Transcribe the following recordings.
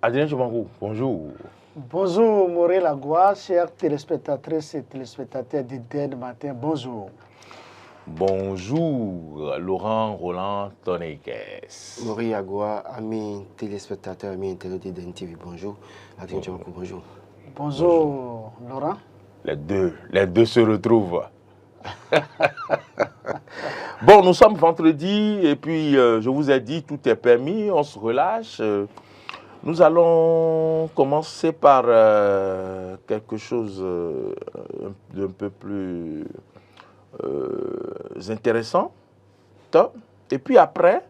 Adrien Choumankou, bonjour. Bonjour Maurice Lagua, chers téléspectatrices et téléspectateurs d'IDN Matin, bonjour. Bonjour Laurent Roland Tonekes. Maurice Lagua, amis téléspectateurs, amis internautes d'IDN TV, bonjour. Adrien Choumankou, bonjour. Bonjour Laurent. Les deux se retrouvent. Bon, nous sommes vendredi et puis je vous ai dit, tout est permis, on se relâche. Nous allons commencer par quelque chose d'un peu plus intéressant. Top. Et puis après,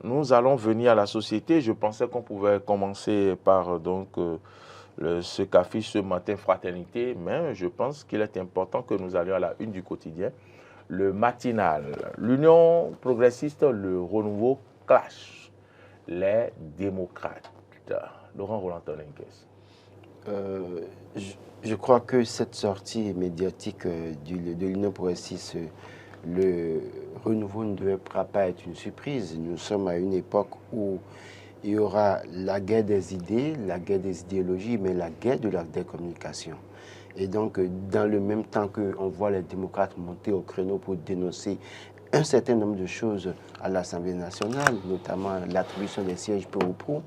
nous allons venir à la société. Je pensais qu'on pouvait commencer par ce qu'affiche ce matin Fraternité, mais je pense qu'il est important que nous allions à la une du quotidien. Le matinal, l'Union progressiste, le renouveau clash, les démocrates. Laurent Roland Tonekes. Je crois que cette sortie médiatique de l'Union progressiste, le renouveau ne devrait pas être une surprise. Nous sommes à une époque où il y aura la guerre des idées, la guerre des idéologies, mais la guerre de la décommunication. Et donc, dans le même temps qu'on voit les démocrates monter au créneau pour dénoncer un certain nombre de choses à l'Assemblée nationale, notamment l'attribution des sièges pro,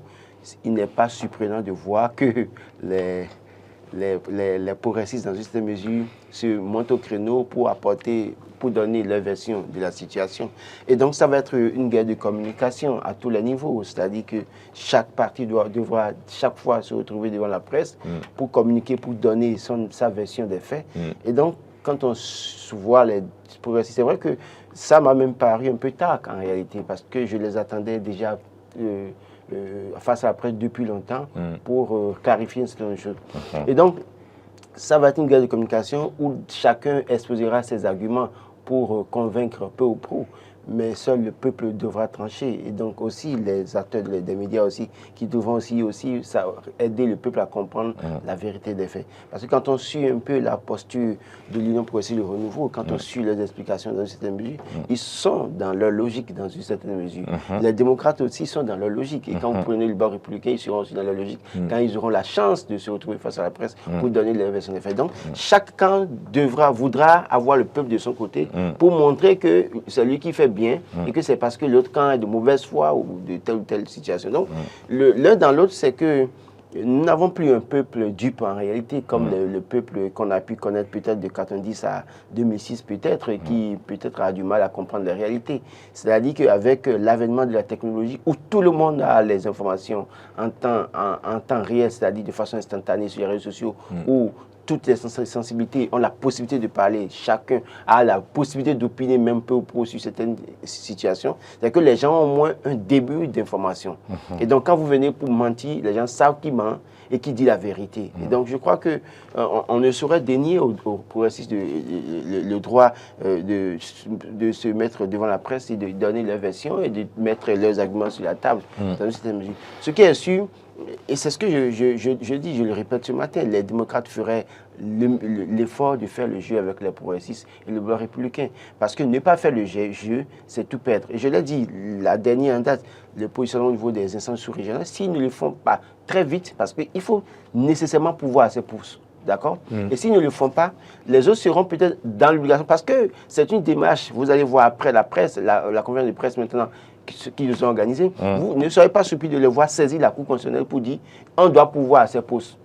il n'est pas surprenant de voir que les progressistes, dans une certaine mesure, se montent au créneau pour donner leur version de la situation. Et donc, ça va être une guerre de communication à tous les niveaux. C'est-à-dire que chaque parti devra chaque fois se retrouver devant la presse pour communiquer, pour donner sa version des faits. Et donc, quand on voit les progressistes, c'est vrai que ça m'a même paru un peu tard en réalité, parce que je les attendais déjà face à la presse depuis longtemps pour clarifier un certain nombre de choses. Et donc, ça va être une guerre de communication où chacun exposera ses arguments pour convaincre peu ou prou, mais seul le peuple devra trancher. Et donc aussi les acteurs des médias aussi, qui devront aussi aider le peuple à comprendre la vérité des faits. Parce que quand on suit un peu la posture de l'Union progressiste de renouveau, quand on suit les explications dans une certaine mesure, ils sont dans leur logique dans une certaine mesure. Les démocrates aussi sont dans leur logique. Et quand vous prenez le bord républicain, ils seront aussi dans leur logique. Quand ils auront la chance de se retrouver face à la presse pour donner leur version des faits. Donc, chaque camp voudra avoir le peuple de son côté pour montrer que c'est lui qui fait bien et que c'est parce que l'autre camp est de mauvaise foi ou de telle ou telle situation. Donc, l'un dans l'autre, c'est que nous n'avons plus un peuple dupe en réalité, comme le peuple qu'on a pu connaître peut-être de 90 à 2006 peut-être, qui peut-être a du mal à comprendre la réalité. C'est-à-dire qu'avec l'avènement de la technologie, où tout le monde a les informations en temps réel, c'est-à-dire de façon instantanée sur les réseaux sociaux, où toutes les sensibilités ont la possibilité de parler, chacun a la possibilité d'opiner même peu ou prou sur certaines situations. C'est-à-dire que les gens ont au moins un début d'information. Et donc, quand vous venez pour mentir, les gens savent qui ment et qui dit la vérité. Et donc, je crois que on ne saurait dénier aux progressistes le droit de se mettre devant la presse et de donner leur version et de mettre leurs arguments sur la table dans une certaine mesure. Ce qui est sûr, et c'est ce que je dis, je le répète ce matin, les démocrates feraient l'effort de faire le jeu avec les progressistes et le bloc républicain. Parce que ne pas faire le jeu, c'est tout perdre. Et je l'ai dit, la dernière en date, le positionnement au niveau des instances sous-régionales, s'ils ne le font pas très vite, parce qu'il faut nécessairement pouvoir à ces pouces. D'accord? Et s'ils ne le font pas, les autres seront peut-être dans l'obligation. Parce que c'est une démarche, vous allez voir après la presse, la conférence de presse maintenant, qui nous ont organisés, vous ne serez pas surpris de les voir saisir la Cour constitutionnelle pour dire on doit pouvoir à ces postes.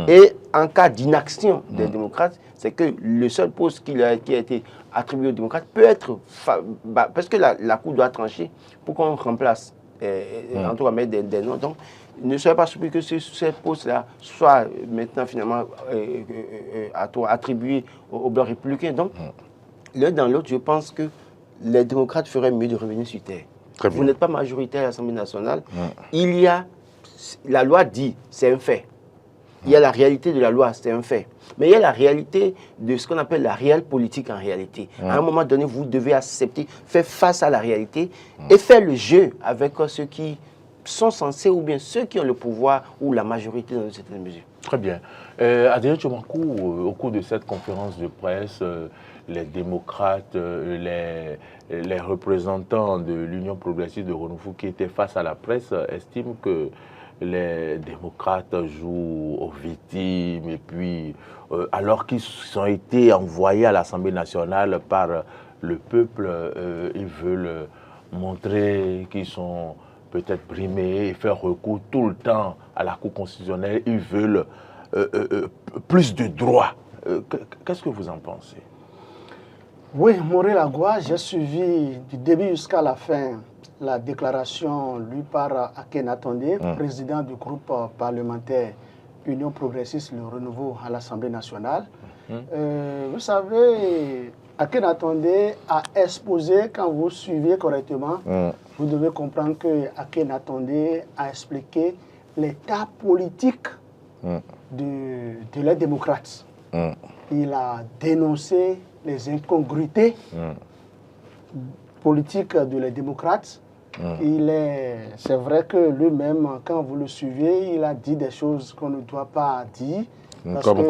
Et en cas d'inaction des démocrates, c'est que le seul poste qui a été attribué aux démocrates peut être... parce que la Cour doit trancher pour qu'on remplace, en tout cas mettre des noms. Donc, ne soyez pas surpris que ces postes-là soient maintenant finalement attribués au bloc républicain. Donc, l'un dans l'autre, je pense que les démocrates feraient mieux de revenir sur terre. Vous n'êtes pas majoritaire à l'Assemblée nationale. La loi dit, c'est un fait. Il y a la réalité de la loi, c'est un fait. Mais il y a la réalité de ce qu'on appelle la réelle politique en réalité. À un moment donné, vous devez accepter, faire face à la réalité et faire le jeu avec ceux qui sont censés ou bien ceux qui ont le pouvoir ou la majorité dans une certaine mesure. Très bien. Adrien Choumankou, au cours de cette conférence de presse, les démocrates, les représentants de l'Union progressiste de renouveau qui étaient face à la presse estiment que les démocrates jouent aux victimes, et puis alors qu'ils ont été envoyés à l'Assemblée nationale par le peuple, ils veulent montrer qu'ils sont peut-être brimés et faire recours tout le temps à la Cour constitutionnelle. Ils veulent plus de droits. Qu'est-ce que vous en pensez? Oui, Moré Lagua, j'ai suivi du début jusqu'à la fin la déclaration lue par Akhenatonde, président du groupe parlementaire Union progressiste Le Renouveau à l'Assemblée nationale. Vous savez, Akhenatonde a exposé, quand vous suivez correctement, vous devez comprendre que Akhenatonde a expliqué l'état politique de les démocrates. Il a dénoncé les incongruités politiques de les démocrates. C'est vrai que lui-même, quand vous le suivez, il a dit des choses qu'on ne doit pas dire. Comme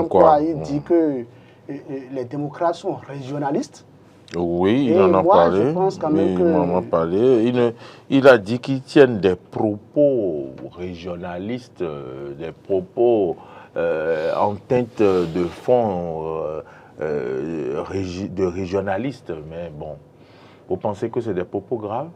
quoi il dit que les démocrates sont régionalistes. Oui, il en a parlé. Je pense quand même que... Il en a parlé. Il a dit qu'ils tiennent des propos régionalistes, des propos en teinte de fond de régionalistes. Mais bon, vous pensez que c'est des propos graves?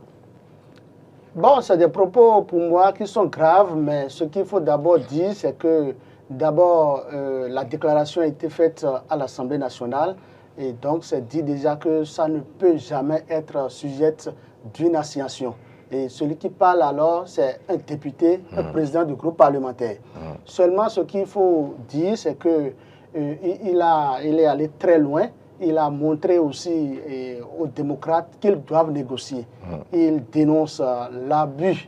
Bon, c'est des propos pour moi qui sont graves, mais ce qu'il faut d'abord dire, c'est que d'abord, la déclaration a été faite à l'Assemblée nationale. Et donc, c'est dit déjà que ça ne peut jamais être sujet d'une assignation. Et celui qui parle alors, c'est un député, un président du groupe parlementaire. Seulement, ce qu'il faut dire, c'est qu'il est allé très loin. Il a montré aussi aux démocrates qu'ils doivent négocier. Il dénonce l'abus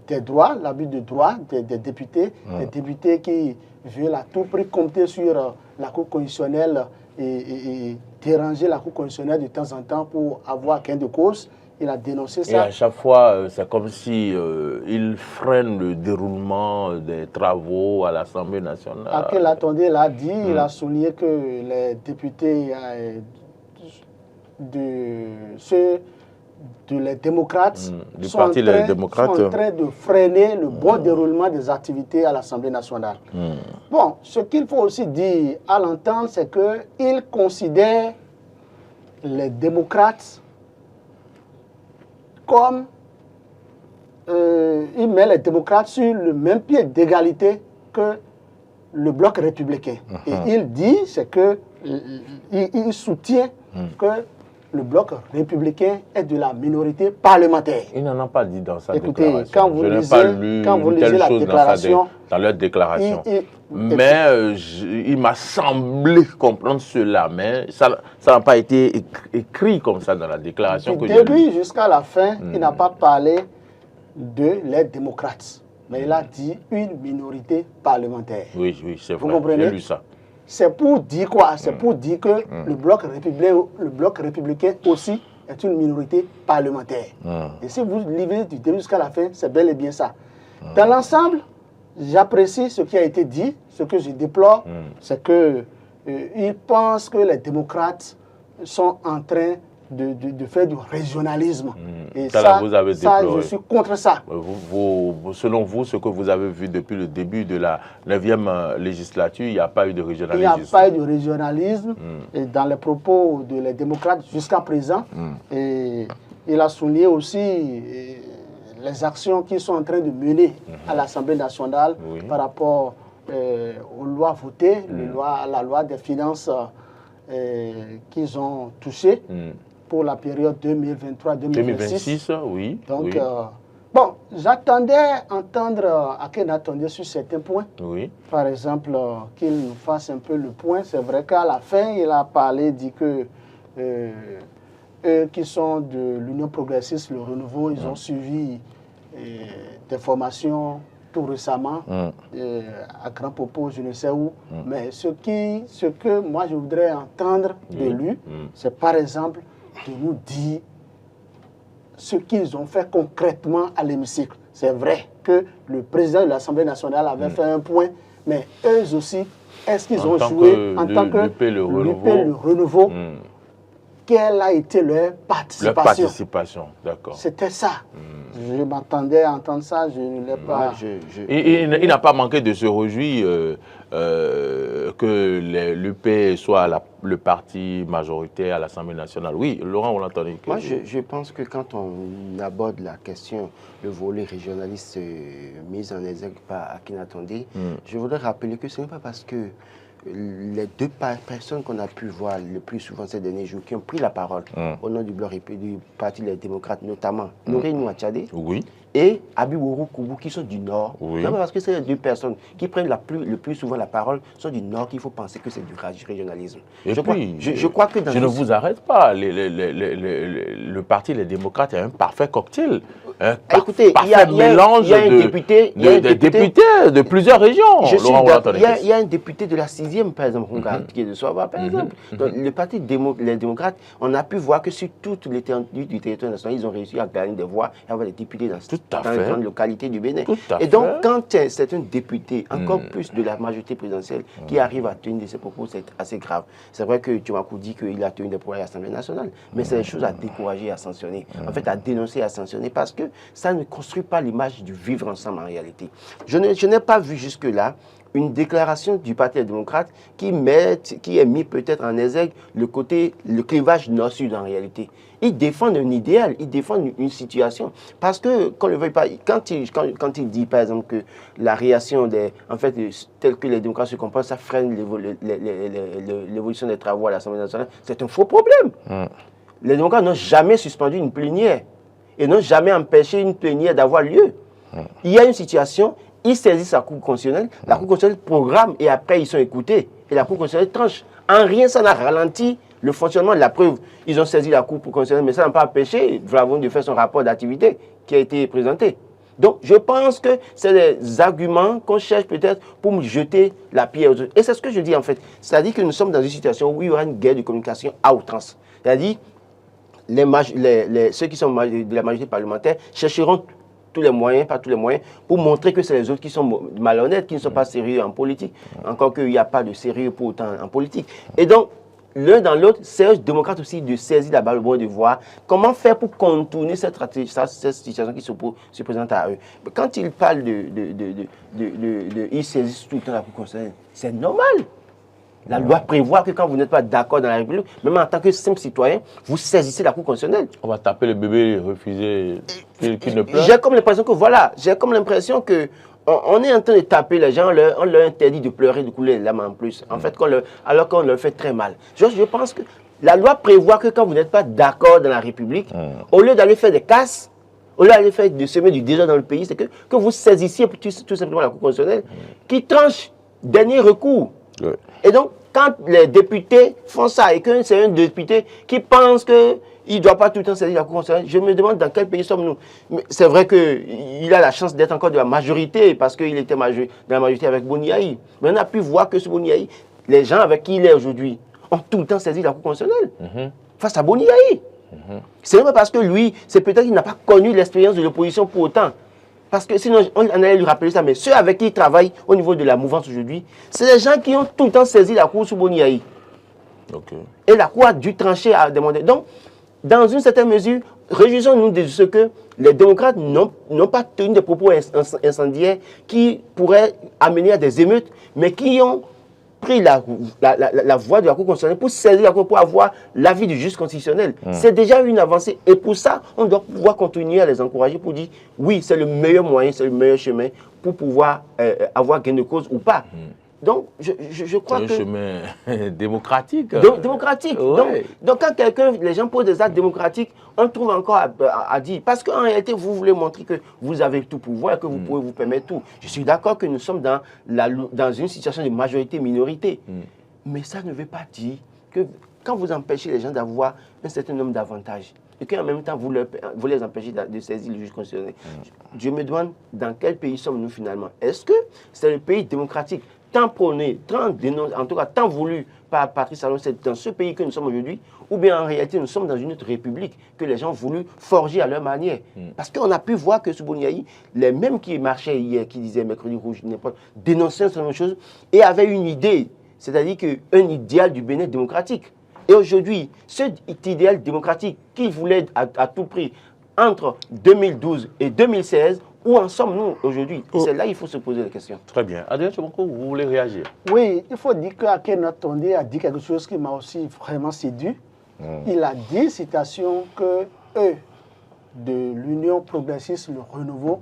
des droits, l'abus de droits des députés, des députés qui veulent à tout prix compter sur la Cour constitutionnelle et déranger la Cour constitutionnelle de temps en temps pour avoir gain de cause. Il a dénoncé ça. Et à chaque fois, c'est comme si il freine le déroulement des travaux à l'Assemblée nationale. Akhenatonde l'a dit, il a souligné que les députés les démocrates sont en train de freiner le bon déroulement des activités à l'Assemblée nationale. Bon, ce qu'il faut aussi dire à l'entendre, c'est qu'il considère les démocrates comme il met les démocrates sur le même pied d'égalité que le bloc républicain. Et il dit, c'est que il soutient que le bloc républicain est de la minorité parlementaire. Il n'en a pas dit dans sa Écoutez, déclaration. quand vous lisez la déclaration, dans leur déclaration. Mais il m'a semblé comprendre cela, mais ça n'a pas été écrit comme ça dans la déclaration. Du début jusqu'à la fin, il n'a pas parlé de les démocrates, mais il a dit une minorité parlementaire. Oui, c'est vrai. Vous comprenez? J'ai lu ça. C'est pour dire quoi? C'est pour dire que le bloc républicain aussi est une minorité parlementaire. Et si vous lisez du début jusqu'à la fin, c'est bel et bien ça. Dans l'ensemble, j'apprécie ce qui a été dit. Ce que je déplore, c'est qu'ils pensent que les démocrates sont en train de faire du régionalisme. Et ça, vous avez déploré. Je suis contre ça. Selon vous, ce que vous avez vu depuis le début de la 9e législature, il n'y a pas eu de régionalisme. Il n'y a pas eu de régionalisme et dans les propos des démocrates jusqu'à présent. Et il a souligné aussi les actions qu'ils sont en train de mener à l'Assemblée nationale par rapport aux lois votées, la loi des finances qu'ils ont touchées pour la période 2023-2026. 2026, oui. Donc, bon, j'attendais entendre Akhenatonde sur certains points. Oui. Par exemple, qu'il nous fasse un peu le point. C'est vrai qu'à la fin, il a parlé, dit que eux qui sont de l'Union progressiste, le Renouveau, ils ont suivi des formations tout récemment, à Grand Popo, je ne sais où. Mais ce que moi je voudrais entendre de lui, c'est par exemple de nous dire ce qu'ils ont fait concrètement à l'hémicycle. C'est vrai que le président de l'Assemblée nationale avait fait un point, mais eux aussi, est-ce qu'ils ont joué en tant que le renouveau quelle a été leur participation. Leur participation, d'accord. C'était ça. Je m'attendais à entendre ça, je ne l'ai pas. Il n'a pas manqué de se réjouir que l'UP soit le parti majoritaire à l'Assemblée nationale. Oui, Laurent, on entendait. Moi, je pense que quand on aborde la question, le volet régionaliste mis en exergue par Akinatondé, je voudrais rappeler que ce n'est pas parce que les deux personnes qu'on a pu voir le plus souvent ces derniers jours, qui ont pris la parole au nom du bloc et du Parti des démocrates, notamment Nouré Nouachadé et Abibou Koubou, qui sont du Nord. Non, parce que c'est les deux personnes qui prennent le plus souvent la parole, sont du Nord, qu'il faut penser que c'est du régionalisme. Je crois que dans je ne vous arrête pas. Le Parti des démocrates est un parfait cocktail. Écoutez, il y a un député de plusieurs régions. Il y a un député de la 6e, par exemple, qui est de Soava, par exemple. Donc, le Parti les démocrates, on a pu voir que sur toute l'étendue du territoire national, ils ont réussi à gagner des voix et avoir des députés dans les grandes localités du Bénin. Et donc, quand c'est un député, encore plus de la majorité présidentielle, qui arrive à tenir de ses propos, c'est assez grave. C'est vrai que Tumakou dit qu'il a tenu des propos à l'Assemblée nationale, mais c'est des choses à décourager et à sanctionner. En fait, à dénoncer et à sanctionner, parce que ça ne construit pas l'image du vivre ensemble en réalité. Je n'ai pas vu jusque-là une déclaration du Parti des démocrates qui est mis peut-être en exergue le clivage nord-sud en réalité. Ils défendent un idéal, ils défendent une situation. Parce que, qu'on ne le veuille pas, quand il dit par exemple que la réaction telle que les démocrates se comportent, ça freine l'évolution des travaux à l'Assemblée nationale, c'est un faux problème. Les démocrates n'ont jamais suspendu une plénière et n'ont jamais empêché une plénière d'avoir lieu. Il y a une situation, ils saisissent la Cour constitutionnelle, la Cour constitutionnelle programme et après ils sont écoutés. Et la Cour constitutionnelle tranche. En rien, ça n'a ralenti le fonctionnement de la preuve. Ils ont saisi la Cour constitutionnelle, mais ça n'a pas empêché Vlavon de faire son rapport d'activité qui a été présenté. Donc, je pense que c'est des arguments qu'on cherche peut-être pour me jeter la pierre aux autres. Et c'est ce que je dis en fait. C'est-à-dire que nous sommes dans une situation où il y aura une guerre de communication à outrance. C'est-à-dire ceux qui sont de la majorité parlementaire chercheront tous les moyens, pas tous les moyens, pour montrer que c'est les autres qui sont malhonnêtes, qui ne sont pas sérieux en politique. Encore qu'il n'y a pas de sérieux pour autant en politique. Et donc, l'un dans l'autre, c'est aux démocrates aussi de saisir la balle au bon, de voir comment faire pour contourner cette situation qui se présente à eux. Quand ils parlent ils saisissent tout le temps la Cour constitutionnelle, c'est normal. La loi prévoit que quand vous n'êtes pas d'accord dans la République, même en tant que simple citoyen, vous saisissez la Cour constitutionnelle. On va taper le bébé et refuser qu'il ne pleure. J'ai comme l'impression que on est en train de taper les gens, on leur interdit de pleurer, de couler les larmes en plus. En fait, alors qu'on leur fait très mal. Je pense que la loi prévoit que quand vous n'êtes pas d'accord dans la République, au lieu d'aller faire des casses, au lieu d'aller faire de semer du désordre dans le pays, c'est que vous saisissiez tout simplement la Cour constitutionnelle qui tranche dernier recours. Oui. Et donc, quand les députés font ça et que c'est un député qui pense qu'il ne doit pas tout le temps saisir la Cour constitutionnelle, je me demande dans quel pays sommes-nous. C'est vrai qu'il a la chance d'être encore de la majorité parce qu'il était dans la majorité avec Boniaï. Mais on a pu voir que ce Boniaï, les gens avec qui il est aujourd'hui, ont tout le temps saisi la Cour constitutionnelle face à Boniaï. C'est vrai parce que lui, c'est peut-être qu'il n'a pas connu l'expérience de l'opposition pour autant. Parce que sinon, on allait lui rappeler ça, mais ceux avec qui il travaille au niveau de la mouvance aujourd'hui, c'est les gens qui ont tout le temps saisi la Cour sous Boniaï. Et la Cour a dû trancher à demander. Donc, dans une certaine mesure, réjouissons-nous de ce que les démocrates n'ont pas tenu des propos incendiaires qui pourraient amener à des émeutes, mais qui ont pris la voie de la Cour constitutionnelle pour saisir la Cour, pour avoir l'avis du juge constitutionnel. C'est déjà une avancée. Et pour ça, on doit pouvoir continuer à les encourager pour dire, oui, c'est le meilleur moyen, c'est le meilleur chemin pour pouvoir avoir gain de cause ou pas. Donc, je crois que... C'est un chemin démocratique. Démocratique. Ouais. Donc, quand les gens posent des actes démocratiques, on trouve encore à dire. Parce qu'en réalité, vous voulez montrer que vous avez tout pouvoir et que vous pouvez vous permettre tout. Je suis d'accord que nous sommes dans une situation de majorité-minorité. Mais ça ne veut pas dire que quand vous empêchez les gens d'avoir un certain nombre d'avantages, et qu'en même temps, vous les empêchez de saisir le juge constitutionnel, je me demande dans quel pays sommes-nous finalement. Est-ce que c'est le pays démocratique tant prôné, en tout cas tant voulu par Patrice Talon, c'est dans ce pays que nous sommes aujourd'hui, ou bien en réalité nous sommes dans une autre république que les gens ont voulu forger à leur manière. Parce qu'on a pu voir que sous Boniaï, les mêmes qui marchaient hier, qui disaient mercredi rouge, n'importe, dénonçaient certaines choses et avaient une idée, c'est-à-dire un idéal du Bénin démocratique. Et aujourd'hui, cet idéal démocratique qu'ils voulaient à tout prix entre 2012 et 2016, où en sommes-nous aujourd'hui? Et c'est là qu'il faut se poser la question. Très bien. Adrien Tchouankou, vous voulez réagir? Oui, il faut dire qu'Aken Tondé a dit quelque chose qui m'a aussi vraiment séduit. Il a dit, citation, que eux, de l'Union progressiste, le renouveau,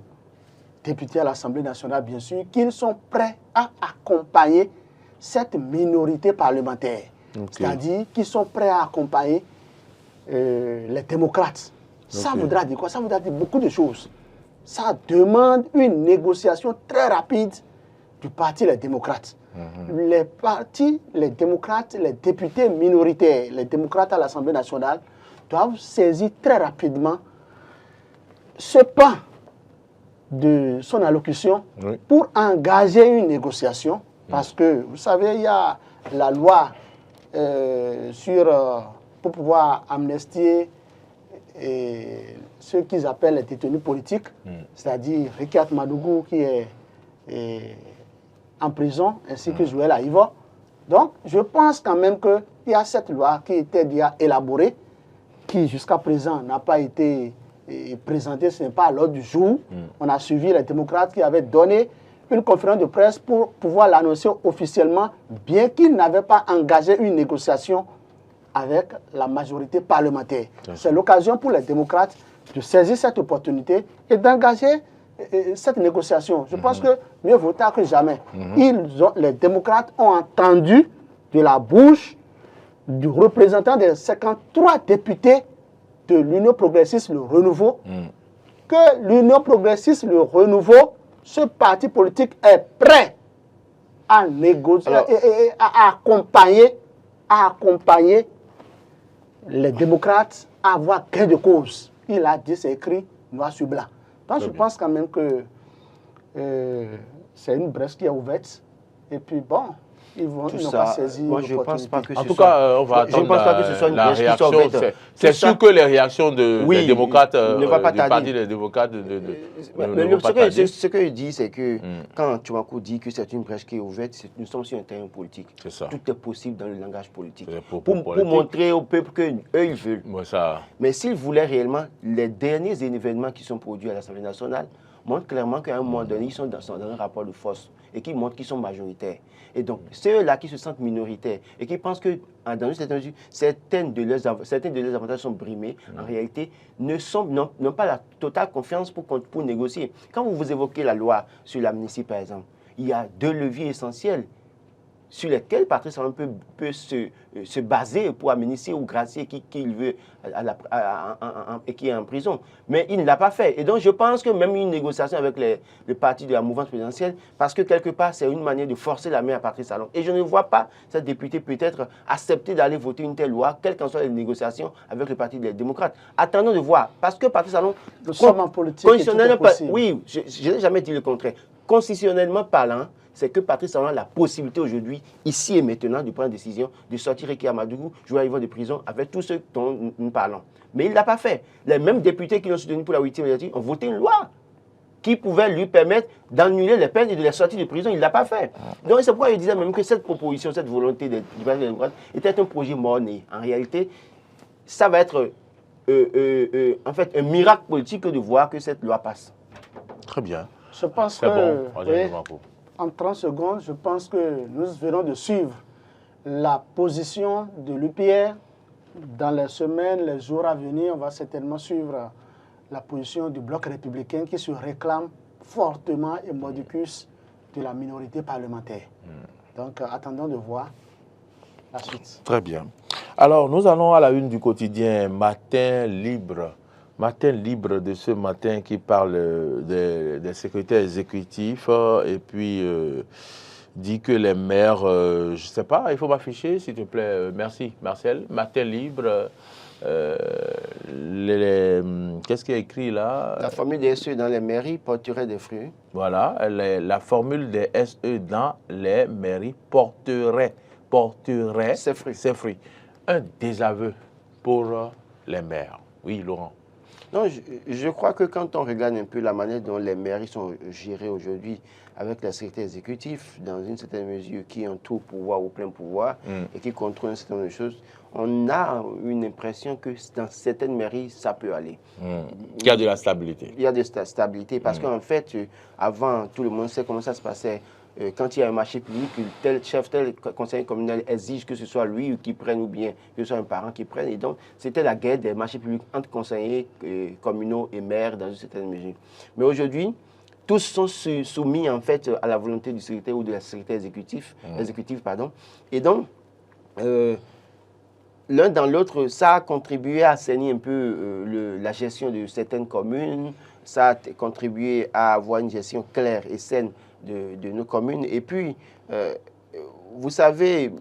députés à l'Assemblée nationale, bien sûr, qu'ils sont prêts à accompagner cette minorité parlementaire. C'est-à-dire qu'ils sont prêts à accompagner les démocrates. Ça voudra dire quoi? Ça voudra dire beaucoup de choses. Ça demande une négociation très rapide du parti Les Démocrates. Les partis, les démocrates, les députés minoritaires, les démocrates à l'Assemblée nationale doivent saisir très rapidement ce pan de son allocution pour engager une négociation. Parce que, vous savez, il y a la loi pour pouvoir amnistier ceux qu'ils appellent les détenus politiques, c'est-à-dire Rikiat Madougou qui est en prison, ainsi que Joël Aïva. Donc, je pense quand même qu'il y a cette loi qui était déjà élaborée, qui jusqu'à présent n'a pas été présentée, ce n'est pas à l'ordre du jour. On a suivi les démocrates qui avaient donné une conférence de presse pour pouvoir l'annoncer officiellement, bien qu'ils n'avaient pas engagé une négociation avec la majorité parlementaire. C'est l'occasion pour les démocrates de saisir cette opportunité et d'engager cette négociation. Je pense que mieux vaut tard que jamais. Les démocrates ont entendu de la bouche du représentant des 53 députés de l'Union progressiste, le Renouveau, que l'Union progressiste, le Renouveau, ce parti politique est prêt à négocier et à accompagner les démocrates à avoir gain de cause. Il a dit, c'est écrit noir sur blanc. Donc, je pense quand même que c'est une brèche qui est ouverte. Et puis, bon, ils n'ont pas saisi. Moi, je ne pense pas que en tout cas, on va attendre la réaction. C'est sûr que les réactions des démocrates, du parti des démocrates, ce qu'il dit, c'est que quand Tchouankou dit que c'est une brèche qui est ouverte, nous sommes sur un terrain politique. Tout est possible dans le langage politique. Pour montrer au peuple qu'eux, ils veulent. Mais s'ils voulaient réellement, les derniers événements qui sont produits à l'Assemblée nationale montrent clairement qu'à un moment donné, ils sont dans un rapport de force et qui montrent qu'ils sont majoritaires. Et donc, ceux-là qui se sentent minoritaires et qui pensent que, dans une certaine mesure, certains de leurs avantages sont brimés, en réalité, n'ont pas la totale confiance pour négocier. Quand vous évoquez la loi sur l'amnistie, par exemple, il y a deux leviers essentiels sur lesquels Patrice Talon peut se baser pour amnistier ou gracier qui il veut et qui est en prison. Mais il ne l'a pas fait. Et donc, je pense que même une négociation avec le parti de la mouvance présidentielle, parce que quelque part, c'est une manière de forcer la main à Patrice Talon. Et je ne vois pas cette députée peut-être accepter d'aller voter une telle loi, quelles qu'en soient les négociations avec le parti des démocrates. Attendons de voir. Parce que Patrice Talon, nous sommes en politique. Oui, je n'ai jamais dit le contraire. Constitutionnellement parlant, c'est que Patrice Talon a la possibilité aujourd'hui, ici et maintenant, de prendre une décision, de sortir Rikiat Madougou, jouer à niveau de prison avec tous ceux dont nous parlons. Mais il ne l'a pas fait. Les mêmes députés qui l'ont soutenu pour la 8e législature ont voté une loi qui pouvait lui permettre d'annuler les peines et de les sortir de prison. Il ne l'a pas fait. Donc c'est pourquoi il disait même que cette proposition, cette volonté du Parti démocrate était un projet mort-né. En réalité, ça va être en fait un miracle politique de voir que cette loi passe. Très bien. Je pense que... En 30 secondes, je pense que nous venons de suivre la position de l'UPR. Dans les semaines, les jours à venir, on va certainement suivre la position du bloc républicain qui se réclame fortement et mordicus de la minorité parlementaire. Donc, attendons de voir la suite. Très bien. Alors, nous allons à la une du quotidien Matin Libre. Matin Libre de ce matin qui parle des secrétaires exécutifs et puis dit que les maires, je ne sais pas, il faut m'afficher s'il te plaît, merci Marcel. Matin Libre, qu'est-ce qu'il y a écrit là? La formule des SE dans les mairies porterait des fruits. Voilà, la formule des SE dans les mairies porterait ses fruits. Un désaveu pour les maires. Oui, Laurent. Non, je crois que quand on regarde un peu la manière dont les mairies sont gérées aujourd'hui avec les secrétaires exécutifs, dans une certaine mesure, qui ont tout pouvoir ou plein pouvoir et qui contrôlent un certain nombre de choses, on a une impression que dans certaines mairies, ça peut aller. Il y a de la stabilité. Il y a de la stabilité parce qu'en fait, avant, tout le monde sait comment ça se passait. Quand il y a un marché public, tel chef, tel conseiller communal exige que ce soit lui qui prenne ou bien que ce soit un parent qui prenne. Et donc, c'était la guerre des marchés publics entre conseillers communaux et maires dans une certaine mesure. Mais aujourd'hui, tous sont soumis en fait à la volonté du secrétaire ou de la secrétaire exécutive. Et donc, l'un dans l'autre, ça a contribué à assainir un peu la gestion de certaines communes, ça a contribué à avoir une gestion claire et saine de nos communes. Et puis, vous savez,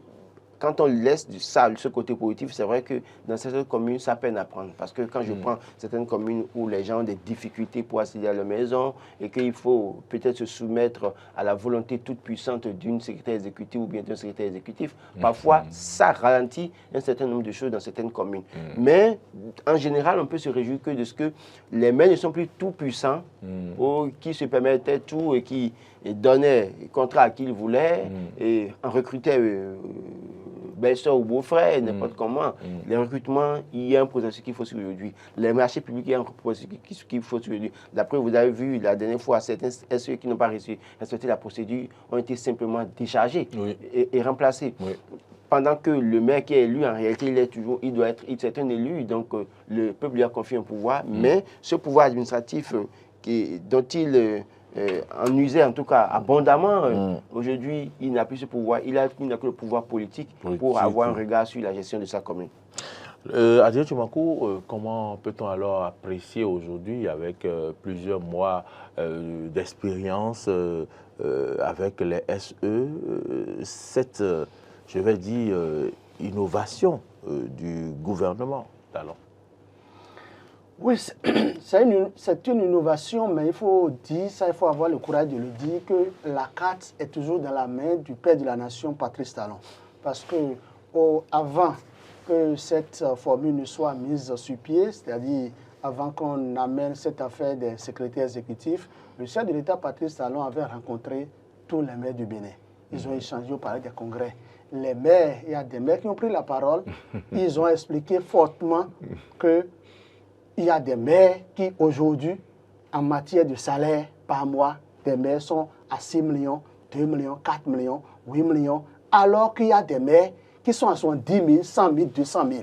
quand on laisse ce côté positif, c'est vrai que dans certaines communes, ça peine à prendre. Parce que quand je prends certaines communes où les gens ont des difficultés pour accéder à leur maison et qu'il faut peut-être se soumettre à la volonté toute puissante d'une secrétaire exécutive ou bien d'un secrétaire exécutif, parfois, ça ralentit un certain nombre de choses dans certaines communes. Mais, en général, on peut se réjouir que de ce que les maires ne sont plus tout puissants, qui se permettaient tout et qui donnaient contrat à qui ils voulaient et en recrutaient belle-sœur ou beau-frère, n'importe comment. Les recrutements, il y a un processus qu'il faut suivre aujourd'hui. Les marchés publics, il y a un processus qu'il faut suivre aujourd'hui. D'après, vous avez vu la dernière fois, certains SE qui n'ont pas réussi à respecter la procédure ont été simplement déchargés et remplacés. Pendant que le maire qui est élu, en réalité, c'est un élu, donc le peuple lui a confié un pouvoir, mais ce pouvoir administratif dont il en usait en tout cas abondamment. Aujourd'hui, il n'a plus ce pouvoir, il n'a que le pouvoir politique pour avoir un regard sur la gestion de sa commune. Adrien Tchoumakou, comment peut-on alors apprécier aujourd'hui, avec plusieurs mois d'expérience avec les SE, cette, je vais dire, innovation du gouvernement Talon? Oui, c'est une innovation, mais il faut dire ça, il faut avoir le courage de le dire, que la carte est toujours dans la main du père de la nation, Patrice Talon. Parce que avant que cette formule ne soit mise sur pied, c'est-à-dire avant qu'on amène cette affaire des secrétaires exécutifs, le chef de l'État, Patrice Talon, avait rencontré tous les maires du Bénin. Ils ont échangé au palais des congrès. Les maires, il y a des maires qui ont pris la parole, ils ont expliqué fortement que il y a des maires qui, aujourd'hui, en matière de salaire par mois, des maires sont à 6 millions, 2 millions, 4 millions, 8 millions, alors qu'il y a des maires qui sont à 70 000, 100 000, 200 000.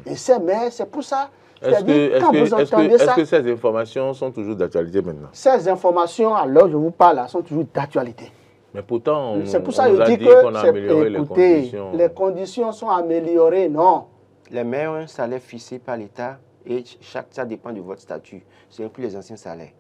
Et ces maires, c'est pour ça. Est-ce que ces informations sont toujours d'actualité maintenant? Ces informations, alors je vous parle, sont toujours d'actualité. Mais pourtant, c'est pour ça que je dis qu'on a amélioré les conditions. Les conditions sont améliorées, non. Les maires ont un salaire fixé par l'État. Et ça dépend de votre statut. Ce n'est plus les anciens salaires.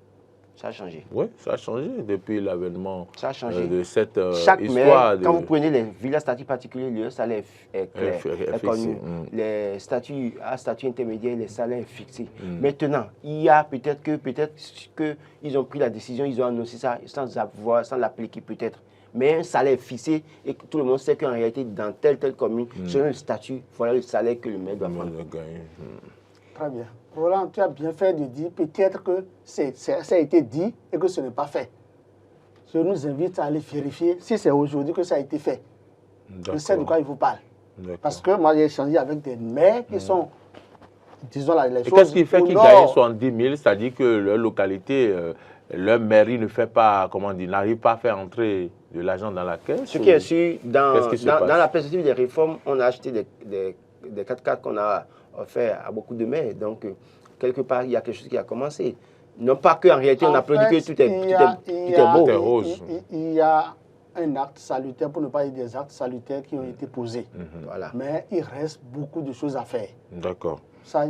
Ça a changé. Oui, ça a changé depuis l'avènement de cette Chaque histoire. Maire, quand vous prenez les villas statuts particuliers, le salaire est clair, est connu. Les statuts à statut intermédiaire, les salaires sont fixés. Maintenant, il y a peut-être qu'ils ont pris la décision, ils ont annoncé ça sans l'appliquer peut-être. Mais un salaire fixé et que tout le monde sait qu'en réalité, dans telle commune, selon le statut, voilà le salaire que le maire doit prendre. Très bien. Roland, tu as bien fait de dire peut-être que ça a été dit et que ce n'est pas fait. Je nous invite à aller vérifier si c'est aujourd'hui que ça a été fait. Je sais de quoi il vous parle. Parce que moi, j'ai échangé avec des maires qui sont, disons, les choses. Qu'est-ce qui fait qu'ils gagnent 70 000? C'est-à-dire que leur localité, leur mairie ne fait pas, comment dire, n'arrive pas à faire entrer de l'argent dans la caisse? Ce qui est sûr, dans la perspective des réformes, on a acheté des 4x4 qu'on a offert à beaucoup de maires. Donc, quelque part, il y a quelque chose qui a commencé. Non pas qu'en réalité, on applaudit que tout est beau. Il y a un acte salutaire, pour ne pas dire des actes salutaires qui ont été posés. Voilà. Mais il reste beaucoup de choses à faire. D'accord.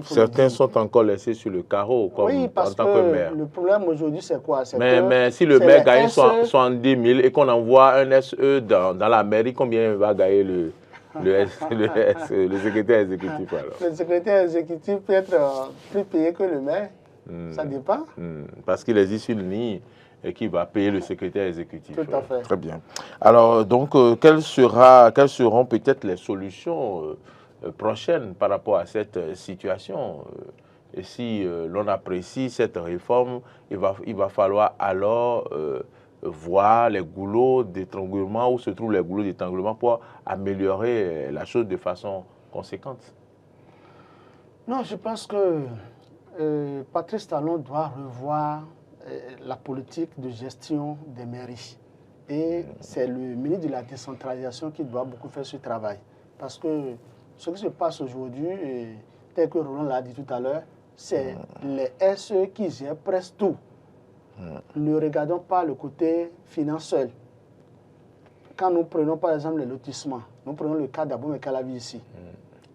Certains sont encore laissés sur le carreau comme, oui, parce en tant que maire. Le problème aujourd'hui, c'est quoi? Mais si le maire gagne 70 000 et qu'on envoie un SE dans la mairie, combien va gagner le secrétaire exécutif alors? Le secrétaire exécutif peut être plus payé que le maire. Ça dépend. Parce qu'il existe une ligne qui va payer le secrétaire exécutif. Tout à fait. Très bien. Alors, donc, quelles seront peut-être les solutions prochaines par rapport à cette situation? Et si l'on apprécie cette réforme, il va falloir alors voir les goulots d'étranglement, où se trouvent les goulots d'étranglement pour améliorer la chose de façon conséquente. Non, je pense que Patrice Talon doit revoir la politique de gestion des mairies. Et c'est le ministre de la décentralisation qui doit beaucoup faire ce travail. Parce que ce qui se passe aujourd'hui, tel que Roland l'a dit tout à l'heure, c'est les SE qui gèrent presque tout. Ne regardons pas le côté financier. Quand nous prenons par exemple les lotissements, nous prenons le cas d'Abomey Calavi ici.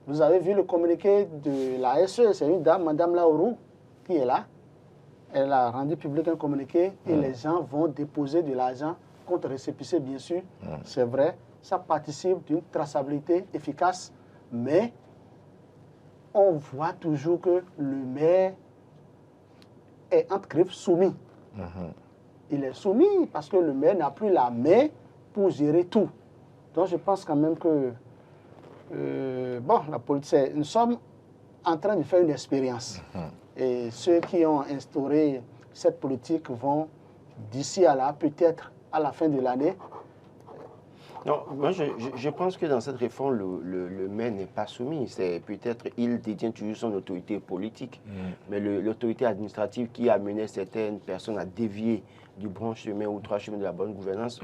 Vous avez vu le communiqué de la SE, c'est une dame, Madame Laourou, qui est là. Elle a rendu public un communiqué et les gens vont déposer de l'argent contre récépissé, bien sûr. C'est vrai, ça participe d'une traçabilité efficace, mais on voit toujours que le maire est entre griffes soumis. Il est soumis parce que le maire n'a plus la main pour gérer tout. Donc je pense quand même que la politique, nous sommes en train de faire une expérience. Et ceux qui ont instauré cette politique vont, d'ici à là, peut-être à la fin de l'année. Non, moi je pense que dans cette réforme, le maire n'est pas soumis. C'est peut-être il détient toujours son autorité politique, mais l'autorité administrative qui a mené certaines personnes à dévier du bon chemin ou droit chemin de la bonne gouvernance.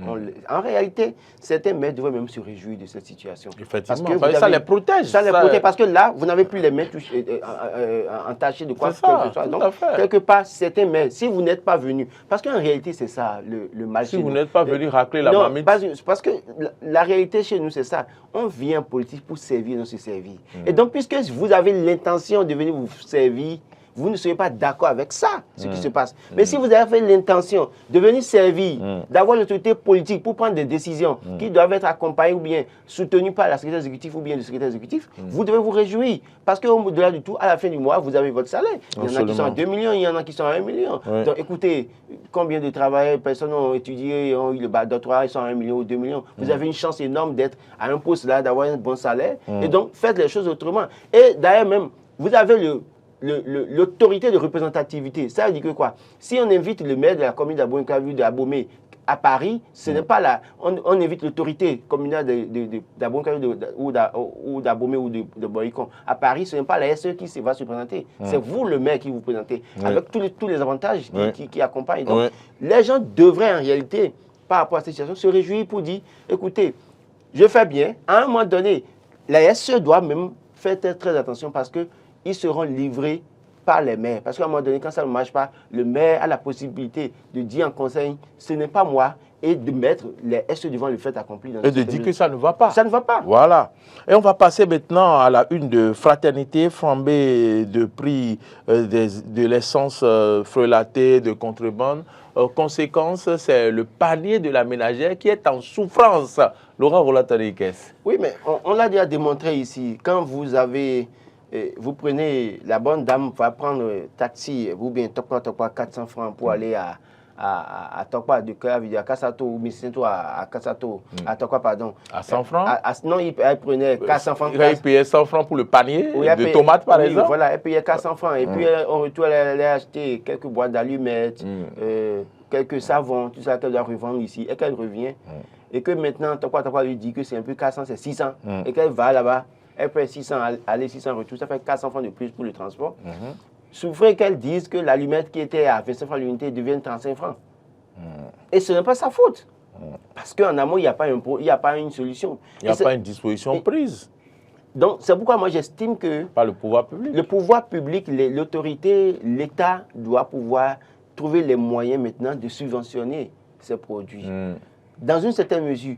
En réalité, certains maires devraient même se réjouir de cette situation. Effectivement, parce que ça les protège. Ça les protège parce que là, vous n'avez plus les mains entachées de quoi que ce soit. Donc, quelque part, certains maires, si vous n'êtes pas venu, parce qu'en réalité, c'est ça le mal si vous n'êtes pas venu racler la marmite. Parce que la réalité chez nous, c'est ça. On vient en politique pour servir, non se servir. Et donc, puisque vous avez l'intention de venir vous servir, vous ne serez pas d'accord avec ça, ce qui se passe. Mais si vous avez fait l'intention de venir servir, d'avoir l'autorité politique pour prendre des décisions qui doivent être accompagnées ou bien soutenues par la secrétaire exécutive ou bien le secrétaire exécutif, vous devez vous réjouir. Parce qu'au-delà du tout, à la fin du mois, vous avez votre salaire. Il y en a qui sont à 2 millions, il y en a qui sont à 1 million. Donc écoutez, combien de travailleurs, personnes ont étudié, ont eu le doctorat, ils sont à 1 million ou 2 millions. Vous avez une chance énorme d'être à un poste là, d'avoir un bon salaire. Et donc, faites les choses autrement. Et d'ailleurs même, vous avez l'autorité de représentativité. Ça veut dire que quoi? Si on invite le maire de la commune d'Abomey à Paris, ce n'est pas là. On invite l'autorité communale d'Abomey ou d'Abomey ou de Boycon à Paris, ce n'est pas la SE qui va se présenter. C'est vous le maire qui vous présentez, avec tous les avantages qui accompagnent. Donc, les gens devraient en réalité, par rapport à cette situation, se réjouir pour dire, écoutez, je fais bien. À un moment donné, la SE doit même faire très attention parce que ils seront livrés par les maires. Parce qu'à un moment donné, quand ça ne marche pas, le maire a la possibilité de dire en conseil, ce n'est pas moi, et de mettre les SE devant le fait accompli. Et de dire que ça ne va pas. Ça ne va pas. Voilà. Et on va passer maintenant à la une de Fraternité, flambée de prix de l'essence frelatée, de contrebande. Conséquence, c'est le panier de la ménagère qui est en souffrance. Laurent Rolataniques. Oui, mais on l'a déjà démontré ici. Quand vous prenez, la bonne dame va prendre taxi, ou bien Tokwa 400 francs pour aller à Tokwa de à Kassato, ou Missinto à Kassato, à Tokwa, pardon. À 100 francs non, elle prenait 400 francs. Elle payait 100 francs pour le panier de tomates, par exemple. Voilà, elle payait 400 francs. Et puis, en retour, elle a acheté quelques boîtes d'allumettes, quelques savons, tout ça qu'elle doit revendre ici. Et qu'elle revient, et que maintenant, Tokwa lui dit que c'est un peu 400, c'est 600. Et qu'elle va là-bas. Elle paie 600 aller, 600 retour, ça fait 400 francs de plus pour le transport. Souffrez qu'elle dise que l'allumette qui était à 25 francs l'unité devienne 35 francs. Et ce n'est pas sa faute. Parce qu'en amont, il n'y a pas une solution. Il n'y a pas une disposition prise. Donc, c'est pourquoi moi j'estime que... Par le pouvoir public. Le pouvoir public, l'autorité, l'État doit pouvoir trouver les moyens maintenant de subventionner ces produits. Dans une certaine mesure.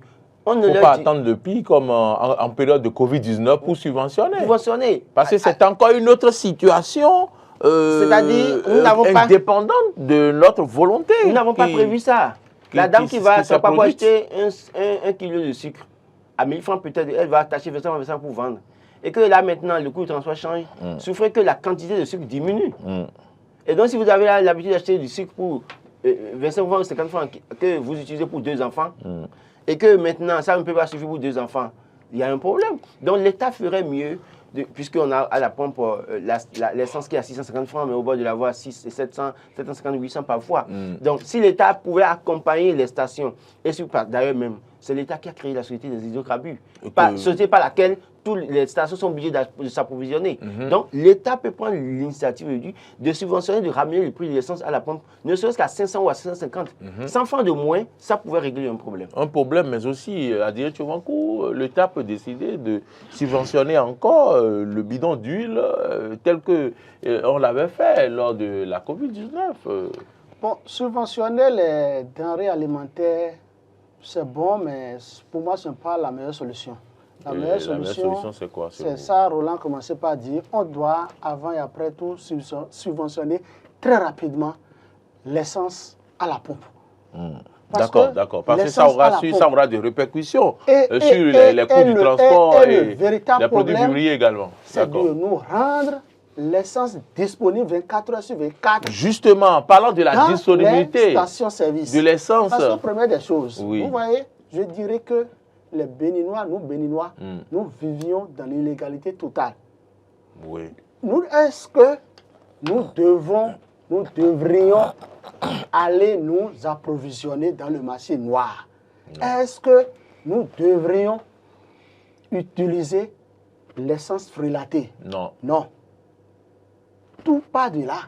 Il ne faut pas attendre le pire comme en période de Covid-19 pour subventionner. Parce que c'est encore une autre situation c'est-à-dire, nous n'avons pas indépendante de notre volonté. Nous n'avons pas prévu ça. La dame qui va acheter un kilo de sucre à 1000 francs peut-être, elle va attacher 25 pour vendre. Et que là maintenant, le coût de transport change, souffrez que la quantité de sucre diminue. Et donc si vous avez l'habitude d'acheter du sucre pour 25 francs ou 50 francs que vous utilisez pour 2 enfants, et que maintenant, ça ne peut pas suffire pour 2 enfants, il y a un problème. Donc l'État ferait mieux, puisqu'on a à la pompe l'essence qui est à 650 francs, mais au bord de la voie 700, 750, 800 parfois. Donc si l'État pouvait accompagner les stations, et d'ailleurs même c'est l'État qui a créé la société des hydrocarbures. Société par laquelle toutes les stations sont obligées de s'approvisionner. Donc, l'État peut prendre l'initiative de subventionner, de ramener le prix de l'essence à la pompe, ne serait-ce qu'à 500 ou à 550. 100 francs de moins, ça pouvait régler un problème. Un problème, mais aussi, à dire Tchouvankou, l'État peut décider de subventionner encore le bidon d'huile tel qu'on l'avait fait lors de la Covid-19. Bon, subventionner les denrées alimentaires, c'est bon, mais pour moi, ce n'est pas la meilleure solution. La meilleure solution, c'est quoi? C'est ça, Roland commençait par dire, on doit, avant et après tout, subventionner très rapidement l'essence à la pompe. D'accord, d'accord. Parce que ça aura des répercussions sur les coûts du transport et les produits vivriers également. C'est de nous rendre l'essence disponible 24 heures sur 24. Justement, parlant de la disponibilité de l'essence. Parce que première des choses, vous voyez, je dirais que les Béninois, nous vivions dans l'illégalité totale. Oui. Est-ce que nous devrions aller nous approvisionner dans le marché noir? Est-ce que nous devrions utiliser l'essence frélatée? Non. Non. Tout part de là.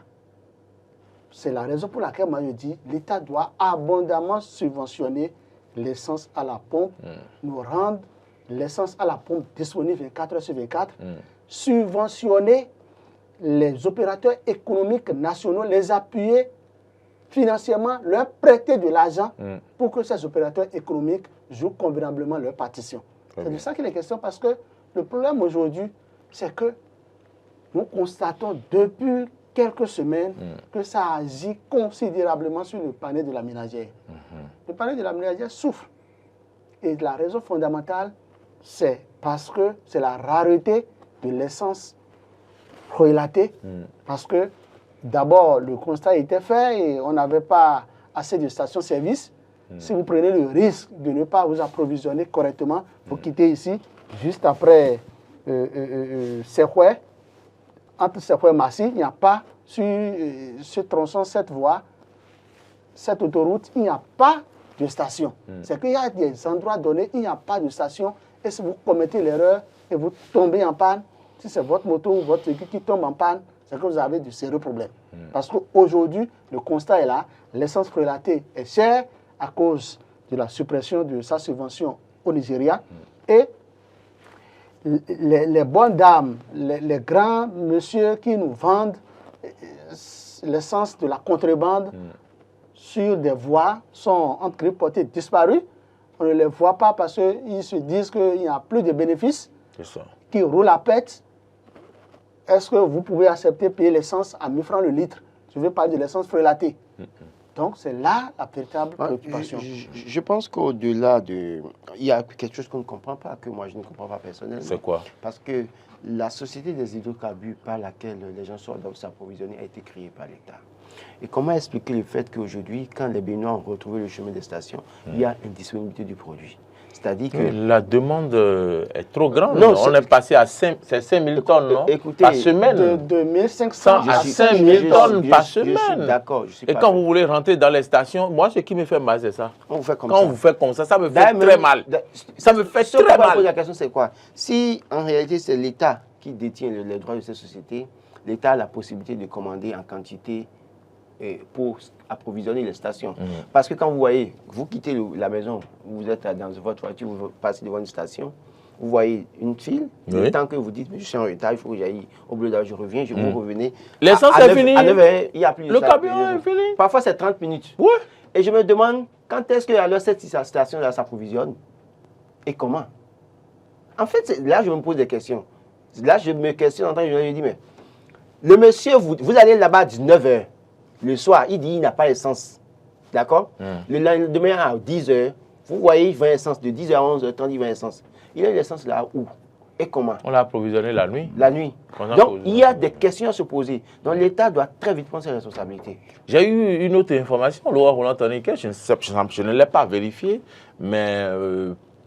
C'est la raison pour laquelle moi je dis l'État doit abondamment subventionner l'essence à la pompe, nous rendre l'essence à la pompe disponible 24 heures sur 24, subventionner les opérateurs économiques nationaux, les appuyer financièrement, leur prêter de l'argent pour que ces opérateurs économiques jouent convenablement leur partition. C'est de ça qu'il est question, parce que le problème aujourd'hui, c'est que nous constatons depuis quelques semaines que ça agit considérablement sur le panier de la ménagère. Le panier de la ménagère souffre. Et la raison fondamentale, c'est parce que c'est la rareté de l'essence relatée. Parce que d'abord, le constat était fait et on n'avait pas assez de stations-service. Si vous prenez le risque de ne pas vous approvisionner correctement, vous quittez ici, juste après Sekoué, entre Sekoué et Massi, il n'y a pas sur ce tronçon, cette voie, cette autoroute, il n'y a pas de station. C'est qu'il y a des endroits donnés, il n'y a pas de station. Et si vous commettez l'erreur et vous tombez en panne, si c'est votre moto ou votre véhicule qui tombe en panne, c'est que vous avez de sérieux problèmes. Parce qu'aujourd'hui, le constat est là, l'essence prélatée est chère à cause de la suppression de sa subvention au Nigeria. Et les bonnes dames, les grands messieurs qui nous vendent l'essence de la contrebande sur des voies sont entre grippes disparus. On ne les voit pas parce qu'ils se disent qu'il n'y a plus de bénéfices, qui roulent à pète. Est-ce que vous pouvez accepter payer l'essence à 1000 francs le litre? Je veux parler de l'essence prélatée. Donc, c'est là la véritable préoccupation. Je pense qu'au-delà de... Il y a quelque chose qu'on ne comprend pas, que moi je ne comprends pas personnellement. C'est quoi? Parce que la société des hydrocarbures par laquelle les gens doivent s'approvisionner a été créée par l'État. Et comment expliquer le fait qu'aujourd'hui, quand les Béninois ont retrouvé le chemin des stations, il y a une disponibilité du produit? C'est-à-dire que... La demande est trop grande. Non, on est passé à 5 000 tonnes, non? Écoutez, par semaine. De 1500 à 5 000 tonnes par semaine. Je suis d'accord. Et quand vous voulez rentrer dans les stations, moi, ce qui me fait mal, c'est ça. On vous fait comme quand ça. on vous fait comme ça me fait très mal. Ça me fait très mal. La question, c'est quoi? Si, en réalité, c'est l'État qui détient les droits de ces sociétés, l'État a la possibilité de commander en quantité pour approvisionner les stations. Parce que quand vous voyez, vous quittez la maison, vous êtes dans votre voiture, vous passez devant une station, vous voyez une file, le temps que vous dites, mais je suis en retard, il faut que j'aille, au bleu d'âge, je reviens, vous revenez. L'essence est finie. À 9h, il n'y a plus de le camion est fini. Parfois, c'est 30 minutes. Ouais. Et je me demande, quand est-ce que alors cette station-là s'approvisionne et comment? En fait, là, je me pose des questions. Là, je me questionne en tant que je me dis, mais le monsieur, vous allez là-bas à 19h. Le soir, il dit qu'il n'a pas d'essence. D'accord? Le lendemain à 10h, vous voyez, il vend essence. De 10h à 11h30, il vend essence. Il a l'essence là où? Et comment? On l'a approvisionné la nuit. La nuit. Donc, il y a des questions à se poser. Donc, l'État doit très vite prendre ses responsabilités. J'ai eu une autre information, Laura Roland Toniquet, je ne l'ai pas vérifiée, mais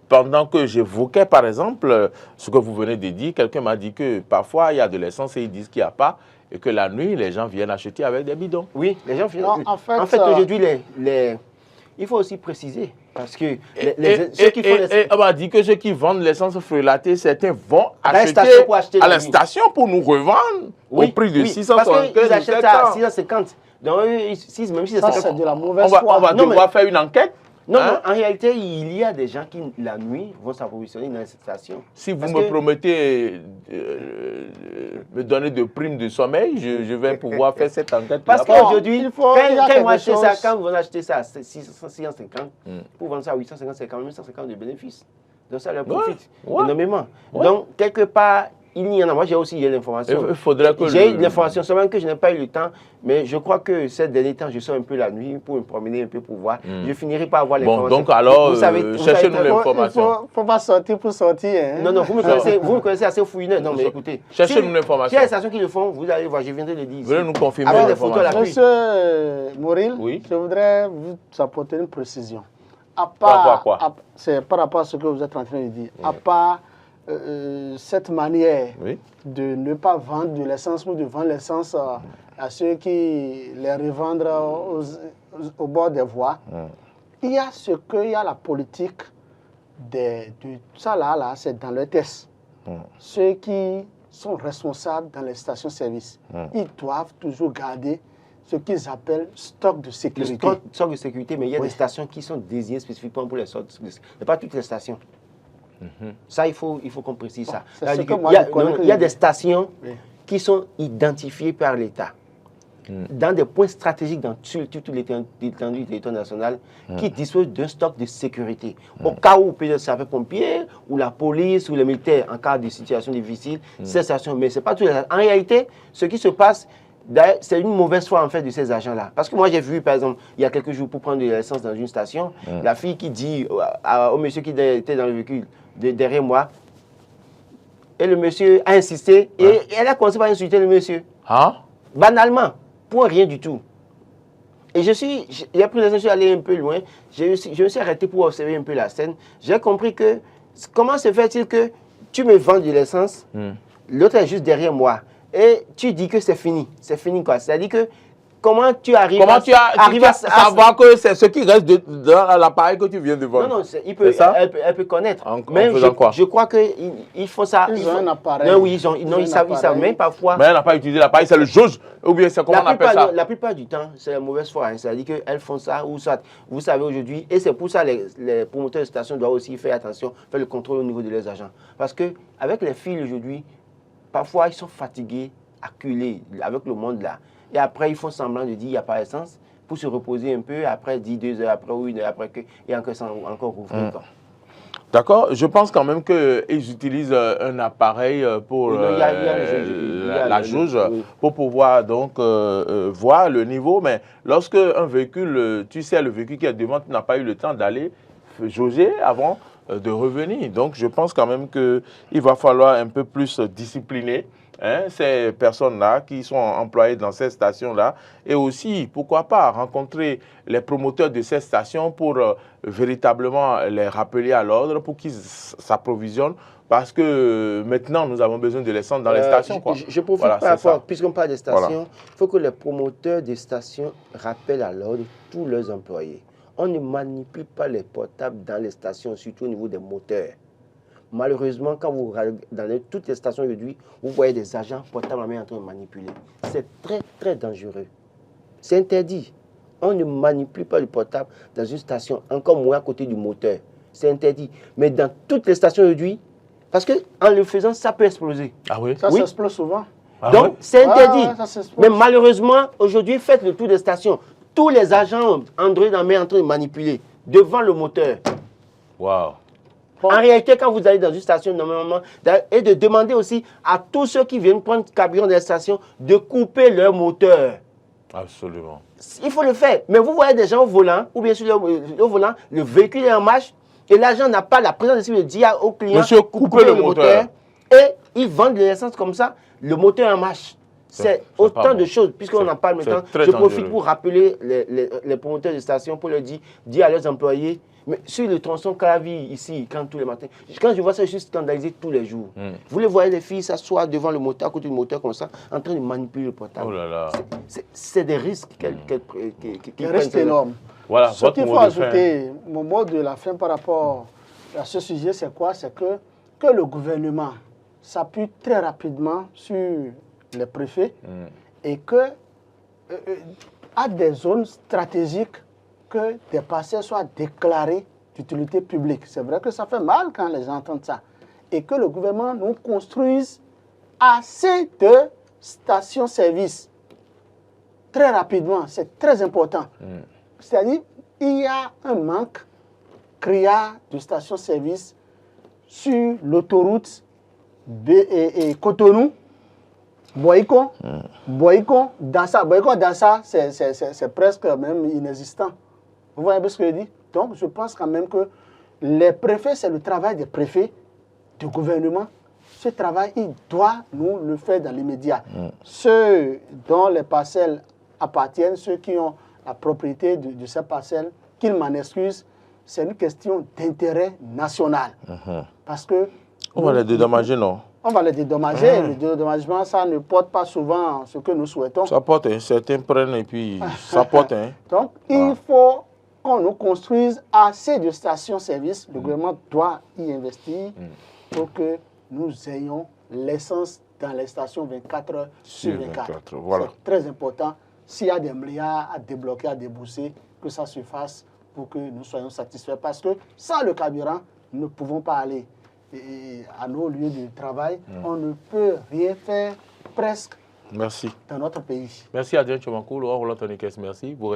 pendant que j'évoquais, par exemple, ce que vous venez de dire, quelqu'un m'a dit que parfois, il y a de l'essence et ils disent qu'il n'y a pas. Et que la nuit, les gens viennent acheter avec des bidons. Oui, les gens viennent. Non, en fait aujourd'hui, il faut aussi préciser. Parce que ceux qui font on m'a dit que ceux qui vendent l'essence frelatée, certains vont acheter à la station pour nous revendre au prix de 650. Parce qu'ils achètent à 650. Donc, même si ça, c'est de la mauvaise foi. On va devoir faire une enquête. Non, non, en réalité, il y a des gens qui, la nuit, vont s'approvisionner dans cette station. Si vous me promettez me donner de primes de sommeil, je vais pouvoir faire cette enquête. Parce qu'aujourd'hui, quand vous achetez ça à 650, pour vendre ça à 850, c'est quand même 150 de bénéfices. Donc ça leur profite énormément. Donc, quelque part, il y en a. Moi, j'ai aussi l'information. Il faudrait que j'ai l'information, seulement que je n'ai pas eu le temps. Mais je crois que ces derniers temps, je sors un peu la nuit pour me promener un peu pour voir. Je finirai par avoir l'information. Bon, donc alors, cherchez-nous l'information. Il ne faut pas sortir pour sortir. Hein. Non, non, vous me connaissez assez fouineux. Non, mais écoutez. Cherchez-nous l'information. S'il y a des stations qui le font, vous allez voir, je viendrai le dire. Vous allez nous confirmer l'information. Monsieur Moril, je voudrais vous apporter une précision. C'est par rapport à ce que vous êtes en train de dire. À part cette manière de ne pas vendre de l'essence ou de vendre l'essence à ceux qui les revendent au bord des voies, il y a la politique ça là c'est dans le test. Ceux qui sont responsables dans les stations-service, ils doivent toujours garder ce qu'ils appellent stock de sécurité. Stock de sécurité, mais il y a des stations qui sont désignées spécifiquement pour les stocks de sécurité. Mais pas toutes les stations. Ça, il faut qu'on précise ça. Il y a des stations qui sont identifiées par l'État dans des points stratégiques sur toute l'étendue du territoire national qui disposent d'un stock de sécurité. Au cas où peut-être ça fait pompiers ou la police ou les militaires en cas de situation difficile, ces stations, mais ce n'est pas tout. En réalité, ce qui se passe, c'est une mauvaise foi en fait de ces agents-là. Parce que moi j'ai vu par exemple, il y a quelques jours pour prendre de l'essence dans une station, la fille qui dit au monsieur qui était dans le véhicule derrière moi, et le monsieur a insisté, et elle a commencé par insulter le monsieur. Banalement, pour rien du tout. Et il y a plus de temps, je suis allé un peu loin, je me suis arrêté pour observer un peu la scène. J'ai compris que, comment se fait-il que tu me vends de l'essence, l'autre est juste derrière moi, et tu dis que c'est fini quoi. C'est-à-dire que comment tu arrives à savoir que c'est ce qui reste dans l'appareil que tu viens de vendre. Non, elle peut connaître. Mais je crois qu'ils font ça. Ils ont un appareil. Non, oui, ils savent même parfois. Mais elle n'a pas utilisé l'appareil, c'est le jauge. Ou bien c'est comment on appelle ça? La plupart du temps, c'est la mauvaise foi. C'est-à-dire qu'elles font ça ou ça. Vous savez aujourd'hui, et c'est pour ça que les promoteurs de stations doivent aussi faire attention, faire le contrôle au niveau de leurs agents. Parce qu'avec les filles aujourd'hui, parfois, ils sont fatigués, acculés avec le monde là. Et après, ils font semblant de dire qu'il n'y a pas d'essence pour se reposer un peu. Après, 2 heures après ou 1 heure après, il y a encore ouvert. D'accord. Je pense quand même qu'ils utilisent un appareil pour la jauge pour pouvoir donc voir le niveau. Mais lorsque un véhicule, tu sais, le véhicule qui est devant, tu n'as pas eu le temps d'aller jauger avant de revenir. Donc, je pense quand même qu'il va falloir un peu plus discipliner ces personnes-là qui sont employées dans ces stations-là. Et aussi, pourquoi pas, rencontrer les promoteurs de ces stations pour véritablement les rappeler à l'ordre pour qu'ils s'approvisionnent. Parce que maintenant, nous avons besoin de l'essence dans les stations. Je profite par rapport, puisqu'on parle des stations, il faut que les promoteurs des stations rappellent à l'ordre tous leurs employés. On ne manipule pas les portables dans les stations, surtout au niveau des moteurs. Malheureusement, quand vous regardez dans toutes les stations aujourd'hui, vous voyez des agents portables en train de manipuler. C'est très, très dangereux. C'est interdit. On ne manipule pas le portable dans une station, encore moins à côté du moteur. C'est interdit. Mais dans toutes les stations aujourd'hui, parce qu'en le faisant, ça peut exploser. Ah oui? Ça s'explose souvent. Donc, c'est interdit. Mais malheureusement, aujourd'hui, faites le tour des stations. Tous les agents Android en train de manipuler devant le moteur. Waouh! En réalité, quand vous allez dans une station, normalement, et de demander aussi à tous ceux qui viennent prendre carburant dans la station de couper leur moteur. Absolument. Il faut le faire. Mais vous voyez des gens au volant, ou bien sûr au volant, le véhicule est en marche, et l'agent n'a pas la présence d'esprit de dire au client, monsieur, coupez le moteur. Et ils vendent de l'essence comme ça, le moteur est en marche. C'est autant de choses, puisqu'on en parle maintenant. Je profite pour rappeler les promoteurs de stations pour leur dire à leurs employés, mais sur le tronçon Calavi, ici, tous les matins, quand je vois ça, je suis scandalisé tous les jours. Vous les voyez, les filles s'asseoir devant le moteur, à côté du moteur comme ça, en train de manipuler le portable. Oh là là. C'est des risques qu'elles prennent. C'est énorme. Voilà, ce qu'il faut ajouter, mon mot de la fin par rapport à ce sujet, c'est quoi? C'est que le gouvernement s'appuie très rapidement sur les préfets et que à des zones stratégiques, que des parcelles soient déclarées d'utilité publique. C'est vrai que ça fait mal quand les gens entendent ça. Et que le gouvernement nous construise assez de stations-service très rapidement. C'est très important. C'est-à-dire, il y a un manque criard de stations-service sur l'autoroute Cotonou, Boyko, Dassa, c'est presque même inexistant. Vous voyez un peu ce que je dis? Donc, je pense quand même que les préfets, c'est le travail des préfets, du gouvernement. Ce travail, il doit nous le faire dans l'immédiat. Ceux dont les parcelles appartiennent, ceux qui ont la propriété de ces parcelles, qu'ils m'en excusent, c'est une question d'intérêt national. Parce que... On va les dédommager, non? On va les dédommager. Le dédommagement, ça ne porte pas souvent ce que nous souhaitons. Ça porte, certains prennent et puis ça porte. Donc, il faut qu'on nous construise assez de stations-service. Le gouvernement doit y investir pour que nous ayons l'essence dans les stations 24 heures sur 24. Voilà. C'est très important. S'il y a des milliards à débloquer, à débourser, que ça se fasse pour que nous soyons satisfaits. Parce que sans le carburant, nous ne pouvons pas aller à nos lieux de travail. On ne peut rien faire presque Merci. dans notre pays. Merci Adrien Tchomankoulou. Merci.